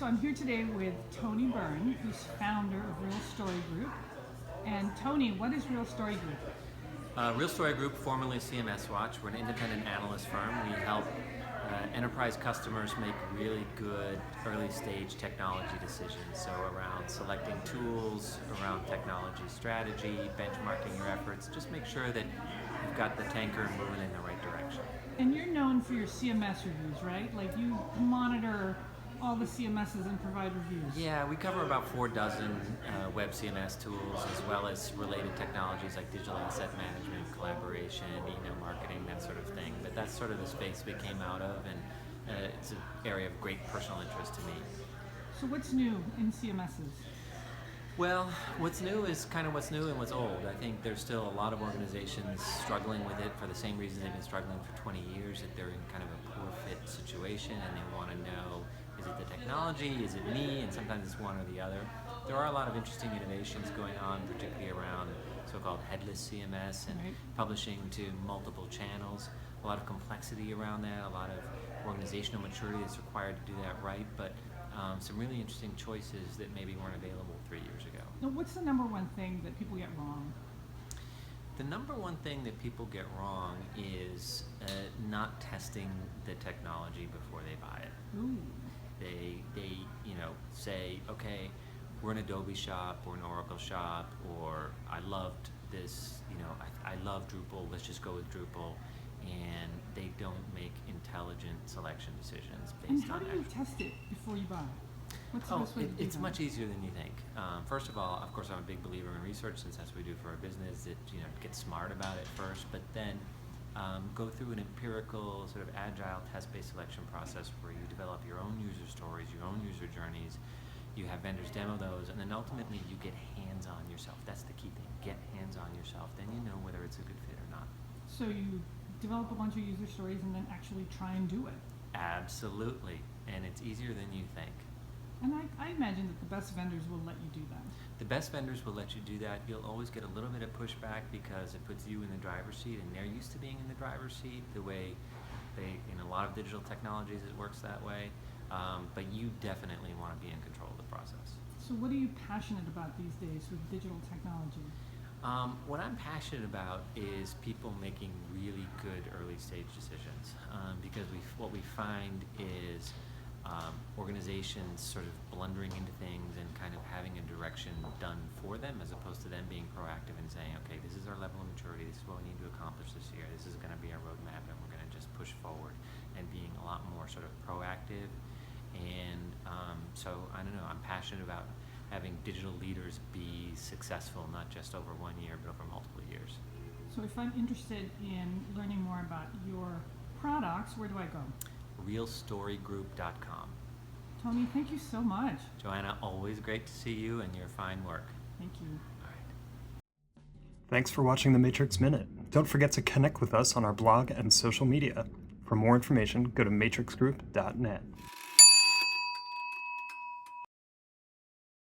So I'm here today with Tony Byrne, who's founder of Real Story Group. And Tony, what is Real Story Group? Real Story Group, formerly CMS Watch, we're an independent analyst firm. We help enterprise customers make really good early stage technology decisions. So around selecting tools, around technology strategy, benchmarking your efforts, just make sure that you've got the tanker moving in the right direction. And you're known for your CMS reviews, right? Like you monitor all the CMSs and provide reviews. Yeah, we cover about 4 dozen web CMS tools, as well as related technologies like digital asset management, collaboration, email marketing, that sort of thing. But that's sort of the space we came out of, and it's an area of great personal interest to me. So what's new in CMSs? Well, what's new is kind of what's new and what's old. I think there's still a lot of organizations struggling with it for the same reason they've been struggling for 20 years, that they're in kind of a poor fit situation and they want to know, is it the technology, is it me, and sometimes it's one or the other. There are a lot of interesting innovations going on, particularly around so-called headless CMS and publishing to multiple channels. A lot of complexity around that, a lot of organizational maturity that's required to do that right, but some really interesting choices that maybe weren't available 3 years ago. Now, what's the number one thing that people get wrong? The number one thing that people get wrong is not testing the technology before they buy it. Ooh. They say, okay, we're an Adobe shop or an Oracle shop, or I loved this, I love Drupal, let's just go with Drupal, and they don't make intelligent selection decisions based on And how do you test it before you buy? What's the best way to do it's that? much easier than you think. First of all, of course, I'm a big believer in research, since that's what we do for our business. That get smart about it first, but then go through an empirical, sort of agile, test-based selection process where you develop your own user stories, your own user journeys. You have vendors demo those, and then ultimately you get hands-on yourself. That's the key thing. Get hands-on yourself. Then you know whether it's a good fit or not. So you develop a bunch of user stories and then actually try and do it. Absolutely, and it's easier than you think. And I imagine that the best vendors will let you do that. The best vendors will let you do that. You'll always get a little bit of pushback because it puts you in the driver's seat, and they're used to being in the driver's seat. The way in a lot of digital technologies, it works that way. But you definitely want to be in control of the process. So what are you passionate about these days with digital technology? What I'm passionate about is people making really good early stage decisions, because what we find is organizations sort of blundering into things and kind of having a direction done for them, as opposed to them being proactive and saying, okay, this is our level of maturity, this is what we need to accomplish this year, this is going to be our roadmap, and we're going to just push forward, and being a lot more sort of proactive. And so, I don't know, I'm passionate about having digital leaders be successful, not just over 1 year, but over multiple years. So if I'm interested in learning more about your products, where do I go? realstorygroup.com. Tony, thank you so much. Joanna, always great to see you and your fine work. Thank you. All right. Thanks for watching the Matrix Minute. Don't forget to connect with us on our blog and social media. For more information, go to matrixgroup.net.